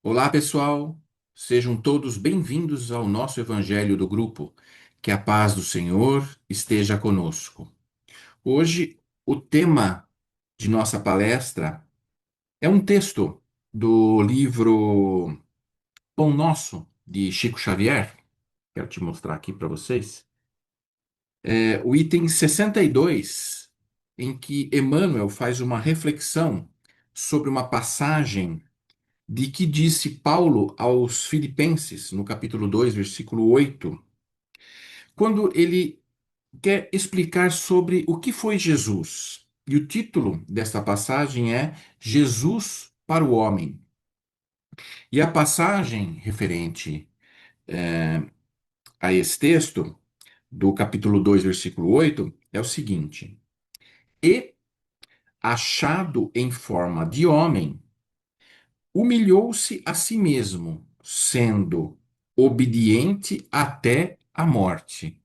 Olá, pessoal. Sejam todos bem-vindos ao nosso Evangelho do Grupo. Que a paz do Senhor esteja conosco. Hoje, o tema de nossa palestra é um texto do livro Pão Nosso, de Chico Xavier. Quero te mostrar aqui para vocês. É o item 62, em que Emmanuel faz uma reflexão sobre uma passagem de que disse Paulo aos Filipenses, no capítulo 2, versículo 8, quando ele quer explicar sobre o que foi Jesus. E o título desta passagem é Jesus para o Homem. E a passagem referente a esse texto, do capítulo 2, versículo 8, é o seguinte: E, achado em forma de homem, humilhou-se a si mesmo, sendo obediente até a morte,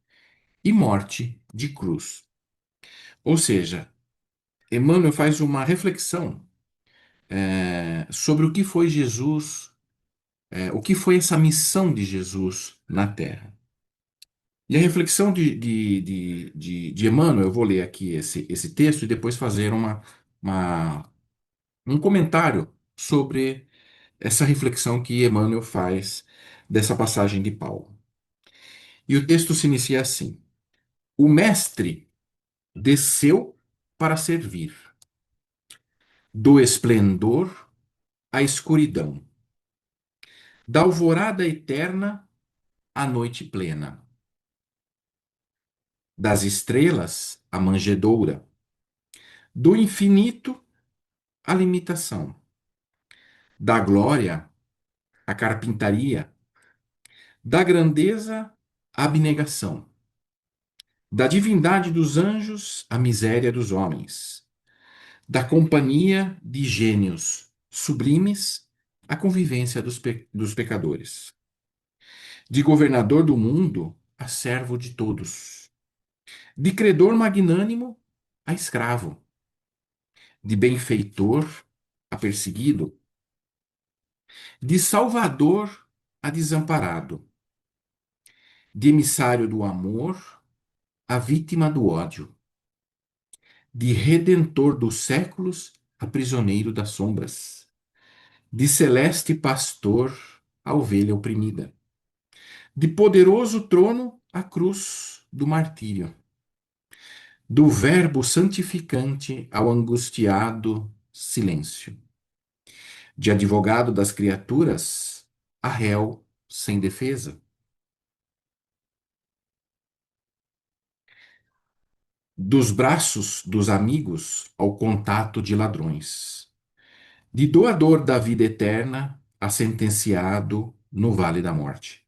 e morte de cruz. Ou seja, Emmanuel faz uma reflexão sobre o que foi Jesus, o que foi essa missão de Jesus na Terra. E a reflexão de Emmanuel, eu vou ler aqui esse texto e depois fazer uma- um comentário sobre essa reflexão que Emmanuel faz dessa passagem de Paulo. E o texto se inicia assim: O Mestre desceu para servir, do esplendor à escuridão, da alvorada eterna à noite plena, das estrelas à manjedoura, do infinito à limitação, da glória à carpintaria, da grandeza à abnegação, da divindade dos anjos à miséria dos homens, da companhia de gênios sublimes à convivência dos pecadores, de governador do mundo a servo de todos, de credor magnânimo a escravo, de benfeitor a perseguido, de salvador a desamparado, de emissário do amor a vítima do ódio, de redentor dos séculos a prisioneiro das sombras, de celeste pastor a ovelha oprimida, de poderoso trono à cruz do martírio, do Verbo santificante ao angustiado silêncio, de advogado das criaturas a réu sem defesa, dos braços dos amigos ao contato de ladrões, de doador da vida eterna a sentenciado no vale da morte.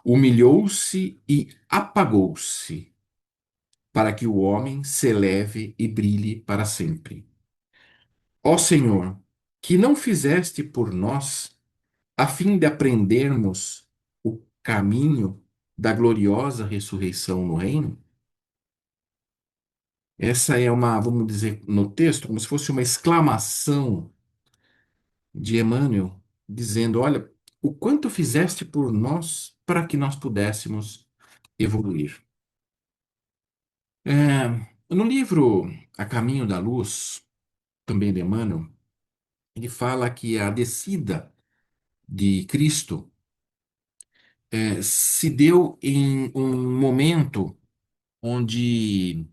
Humilhou-se e apagou-se para que o homem se eleve e brilhe para sempre. Ó Senhor, que não fizeste por nós, a fim de aprendermos o caminho da gloriosa ressurreição no reino? Essa é uma, vamos dizer, no texto, como se fosse uma exclamação de Emmanuel, dizendo: Olha, o quanto fizeste por nós para que nós pudéssemos evoluir. No livro A Caminho da Luz, também de Emmanuel, ele fala que a descida de Cristo se deu em um momento onde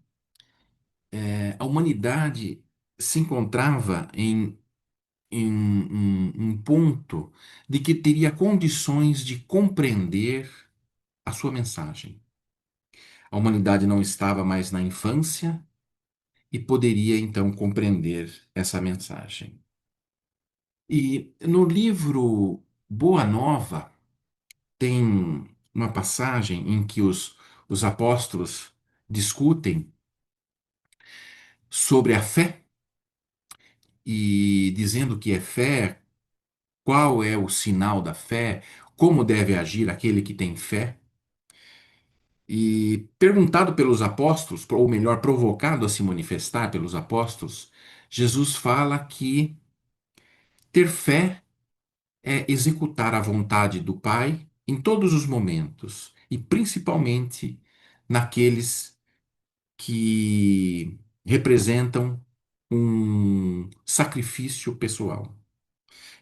a humanidade se encontrava em um ponto de que teria condições de compreender a sua mensagem. A humanidade não estava mais na infância e poderia então compreender essa mensagem. E no livro Boa Nova, tem uma passagem em que os apóstolos discutem sobre a fé e dizendo que é fé, qual é o sinal da fé, como deve agir aquele que tem fé. E perguntado pelos apóstolos, ou melhor, provocado a se manifestar pelos apóstolos, Jesus fala que ter fé é executar a vontade do Pai em todos os momentos, e principalmente naqueles que representam um sacrifício pessoal.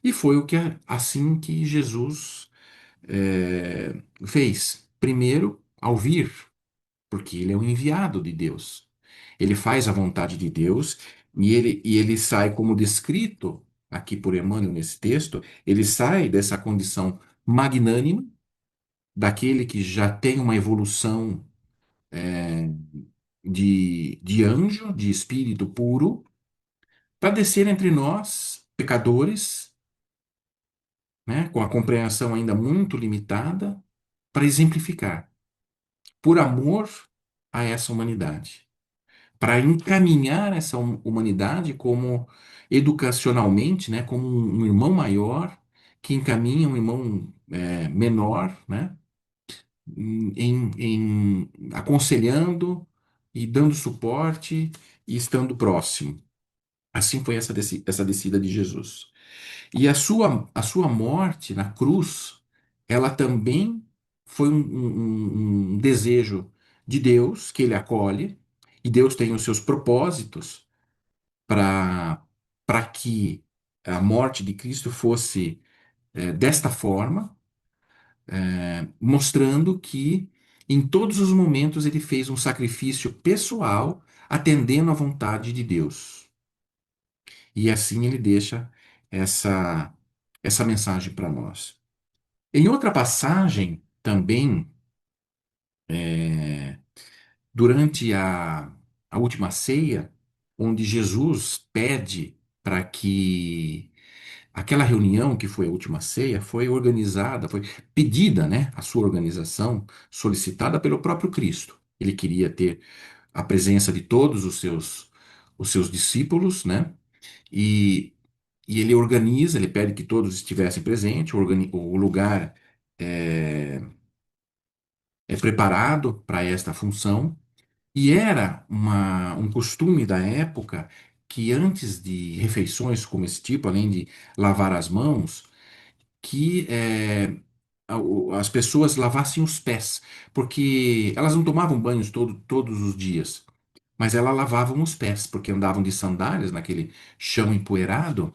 E foi o que assim que Jesus fez. Primeiro, ao vir, porque ele é o enviado de Deus. Ele faz a vontade de Deus e ele sai como descrito aqui por Emmanuel nesse texto, ele sai dessa condição magnânima, daquele que já tem uma evolução de anjo, de espírito puro, para descer entre nós, pecadores, né, com a compreensão ainda muito limitada, para exemplificar, por amor a essa humanidade, para encaminhar essa humanidade como educacionalmente, né, como um irmão maior que encaminha um irmão menor, né, aconselhando e dando suporte e estando próximo. Assim foi essa descida de Jesus. E a sua morte na cruz, ela também foi um desejo de Deus que ele acolhe, e Deus tem os seus propósitos para que a morte de Cristo fosse desta forma, mostrando que em todos os momentos ele fez um sacrifício pessoal, atendendo à vontade de Deus. E assim ele deixa essa, essa mensagem para nós. Em outra passagem, também, durante a última ceia, onde Jesus pede para que aquela reunião que foi a última ceia foi organizada, foi pedida, né, a sua organização, solicitada pelo próprio Cristo. Ele queria ter a presença de todos os seus discípulos, né? E, e ele organiza, ele pede que todos estivessem presentes, o lugar é, é preparado para esta função. E era um costume da época que antes de refeições como esse tipo, além de lavar as mãos, que as pessoas lavassem os pés, porque elas não tomavam banhos todos os dias, mas elas lavavam os pés, porque andavam de sandálias naquele chão empoeirado.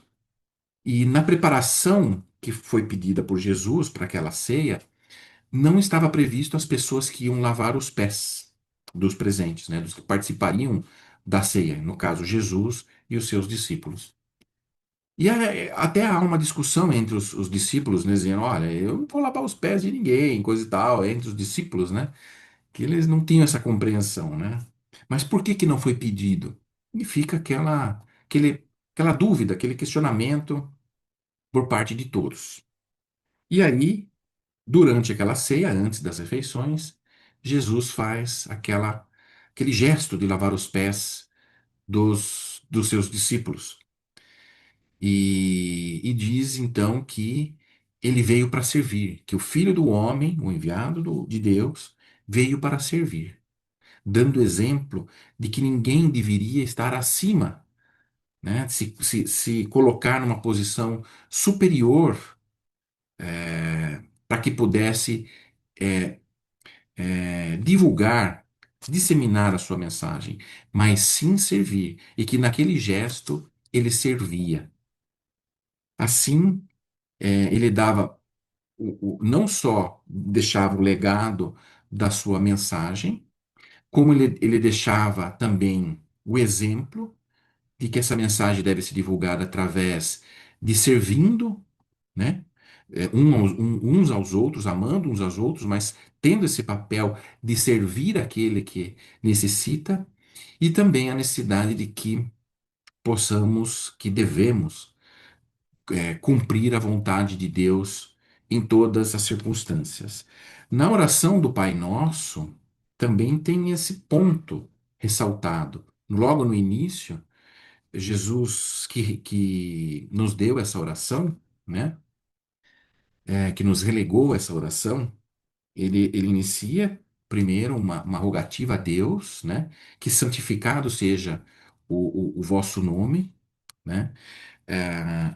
E na preparação que foi pedida por Jesus para aquela ceia, não estava previsto as pessoas que iam lavar os pés dos presentes, né, dos que participariam da ceia, no caso Jesus e os seus discípulos. E até há uma discussão entre os discípulos, né, dizendo, olha, eu não vou lavar os pés de ninguém, coisa e tal, entre os discípulos, né, que eles não tinham essa compreensão, né. Mas por que que não foi pedido? E fica aquela dúvida, aquele questionamento por parte de todos. E aí, durante aquela ceia, antes das refeições, Jesus faz aquele gesto de lavar os pés dos seus discípulos. E diz então que ele veio para servir, que o Filho do Homem, o enviado de Deus, veio para servir, dando exemplo de que ninguém deveria estar acima, né? Se colocar numa posição superior, para que pudesse é, divulgar, disseminar a sua mensagem, mas sim servir, e que naquele gesto ele servia. Assim, ele dava não só deixava o legado da sua mensagem, como ele deixava também o exemplo de que essa mensagem deve ser divulgada através de servindo, né? Uns aos outros, amando uns aos outros, mas tendo esse papel de servir aquele que necessita, e também a necessidade de que que devemos, cumprir a vontade de Deus em todas as circunstâncias. Na oração do Pai Nosso, também tem esse ponto ressaltado. Logo no início, Jesus que nos deu essa oração, né? Que nos relegou essa oração, ele inicia primeiro uma rogativa a Deus, né? Que santificado seja o vosso nome, né?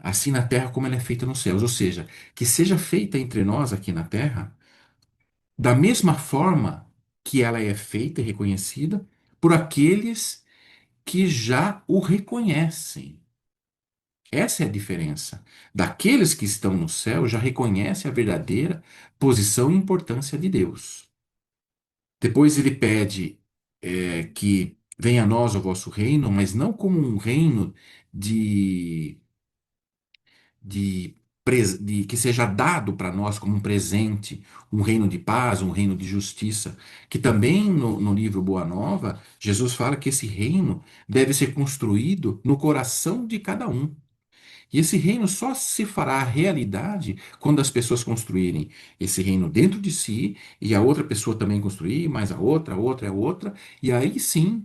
Assim na terra como ela é feita nos céus. Ou seja, que seja feita entre nós aqui na terra da mesma forma que ela é feita e reconhecida por aqueles que já o reconhecem. Essa é a diferença. Daqueles que estão no céu já reconhecem a verdadeira posição e importância de Deus. Depois ele pede que venha a nós o vosso reino, mas não como um reino de, de que seja dado para nós como um presente, um reino de paz, um reino de justiça. Que também no livro Boa Nova, Jesus fala que esse reino deve ser construído no coração de cada um. E esse reino só se fará realidade quando as pessoas construírem esse reino dentro de si e a outra pessoa também construir, mais a outra, a outra, e aí sim,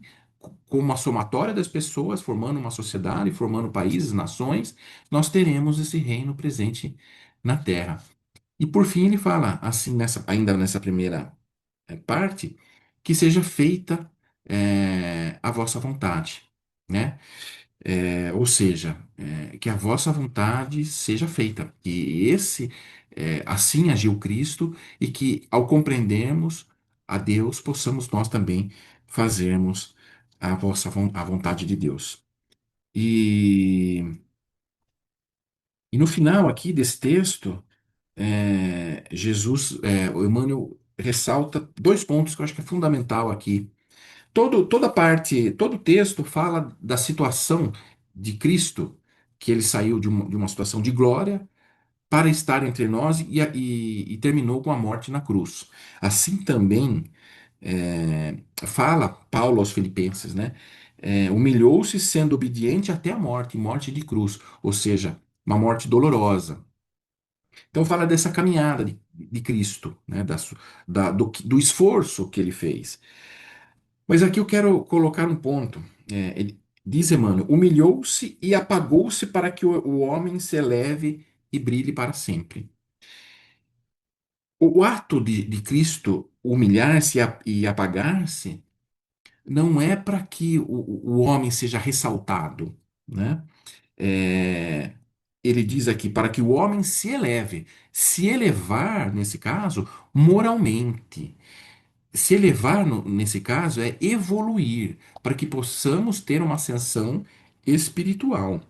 com uma somatória das pessoas, formando uma sociedade, formando países, nações, nós teremos esse reino presente na Terra. E por fim ele fala, assim, ainda nessa primeira parte, que seja feita a vossa vontade, né? Ou seja, que a vossa vontade seja feita. Que assim agiu Cristo e que ao compreendermos a Deus, possamos nós também fazermos a vontade de Deus. E, e no final aqui desse texto, o Emmanuel ressalta dois pontos que eu acho que é fundamental aqui. Toda parte, todo texto fala da situação de Cristo, que ele saiu de uma situação de glória para estar entre nós e terminou com a morte na cruz. Assim também fala Paulo aos Filipenses, né? Humilhou-se sendo obediente até a morte, morte de cruz, ou seja, uma morte dolorosa. Então fala dessa caminhada de Cristo, né? Do esforço que ele fez. Mas aqui eu quero colocar um ponto. Diz Emmanuel: humilhou-se e apagou-se para que o homem se eleve e brilhe para sempre. O ato de Cristo humilhar-se e apagar-se não é para que o homem seja ressaltado, né? É, ele diz aqui para que o homem se elevar, nesse caso, moralmente. Se elevar, nesse caso, é evoluir, para que possamos ter uma ascensão espiritual.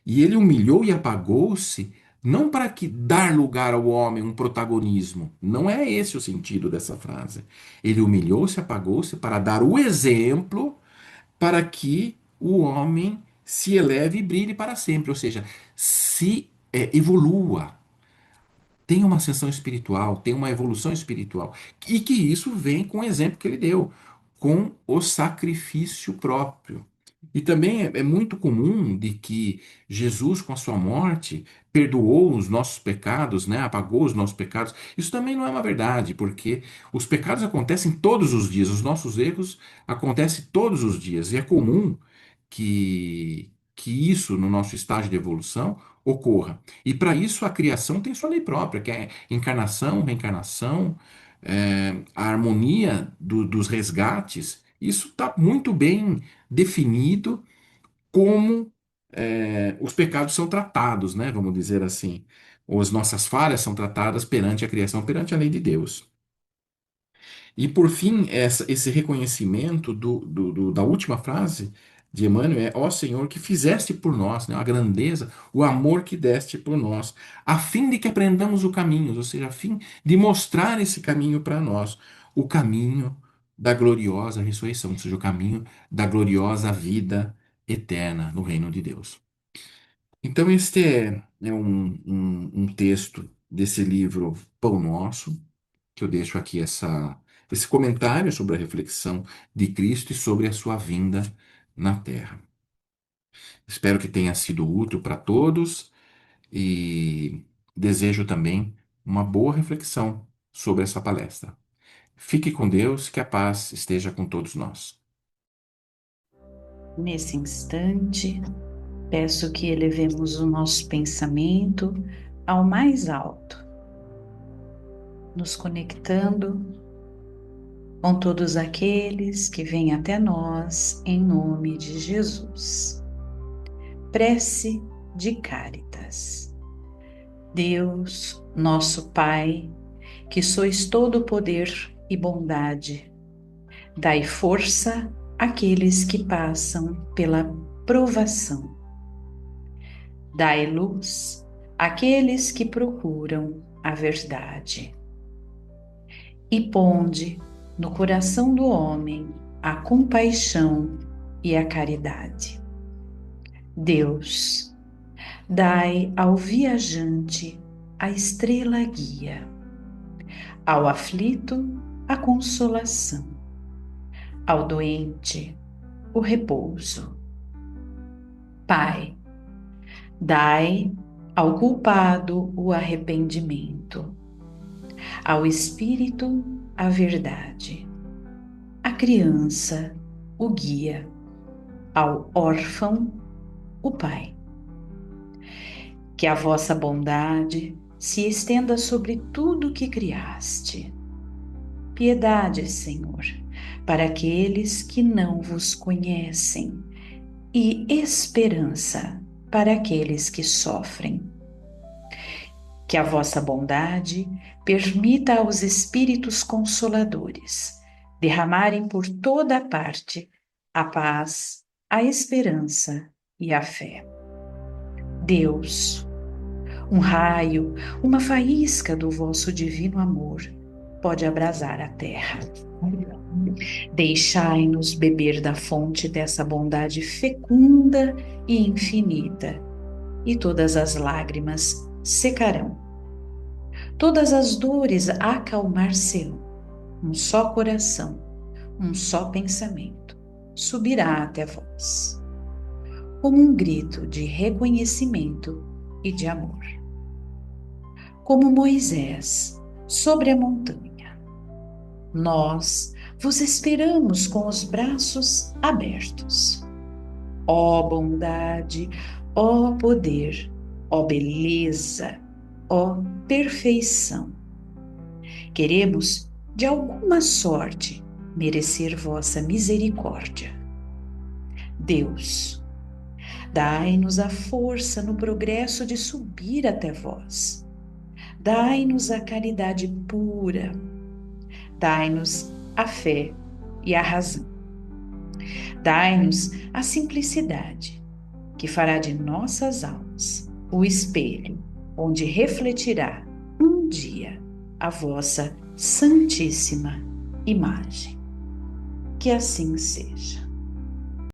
E ele humilhou e apagou-se, não para que dar lugar ao homem um protagonismo. Não é esse o sentido dessa frase. Ele humilhou-se e apagou-se para dar o exemplo para que o homem se eleve e brilhe para sempre, ou seja, se evolua, tem uma ascensão espiritual, tem uma evolução espiritual. E que isso vem com o exemplo que ele deu, com o sacrifício próprio. E também é muito comum de que Jesus, com a sua morte, perdoou os nossos pecados, né? Apagou os nossos pecados. Isso também não é uma verdade, porque os pecados acontecem todos os dias, os nossos erros acontecem todos os dias. E é comum que isso, no nosso estágio de evolução, ocorra. E para isso a criação tem sua lei própria, que é encarnação, reencarnação, a harmonia dos resgates. Isso está muito bem definido como os pecados são tratados, né? Vamos dizer assim. Ou as nossas falhas são tratadas perante a criação, perante a lei de Deus. E por fim, esse reconhecimento da última frase de Emmanuel é: ó Senhor, que fizeste por nós, né, a grandeza, o amor que deste por nós, a fim de que aprendamos o caminho, ou seja, a fim de mostrar esse caminho para nós, o caminho da gloriosa ressurreição, ou seja, o caminho da gloriosa vida eterna no reino de Deus. Então, este é um texto desse livro Pão Nosso, que eu deixo aqui esse comentário sobre a reflexão de Cristo e sobre a sua vinda na Terra. Espero que tenha sido útil para todos e desejo também uma boa reflexão sobre essa palestra. Fique com Deus, que a paz esteja com todos nós. Nesse instante, peço que elevemos o nosso pensamento ao mais alto, nos conectando com todos aqueles que vêm até nós em nome de Jesus. Prece de Cáritas. Deus, nosso Pai, que sois todo poder e bondade, dai força àqueles que passam pela provação. Dai luz àqueles que procuram a verdade. E ponde no coração do homem a compaixão e a caridade. Deus, dai ao viajante a estrela guia, ao aflito a consolação, ao doente o repouso. Pai, dai ao culpado o arrependimento, ao espírito a verdade, à criança o guia, ao órfão o Pai. Que a vossa bondade se estenda sobre tudo que criaste. Piedade, Senhor, para aqueles que não vos conhecem, e esperança para aqueles que sofrem. Que a vossa bondade permita aos Espíritos Consoladores derramarem por toda a parte a paz, a esperança e a fé. Deus, um raio, uma faísca do vosso divino amor pode abrasar a terra. Deixai-nos beber da fonte dessa bondade fecunda e infinita, e todas as lágrimas secarão. Todas as dores acalmar-se-ão. Um só coração, um só pensamento subirá até vós, como um grito de reconhecimento e de amor. Como Moisés sobre a montanha, nós vos esperamos com os braços abertos. Ó bondade, ó poder, ó beleza, ó perfeição. Queremos, de alguma sorte, merecer vossa misericórdia. Deus, dai-nos a força no progresso de subir até vós. Dai-nos a caridade pura. Dai-nos a fé e a razão. Dai-nos a simplicidade, que fará de nossas almas o espelho onde refletirá um dia a vossa santíssima imagem. Que assim seja.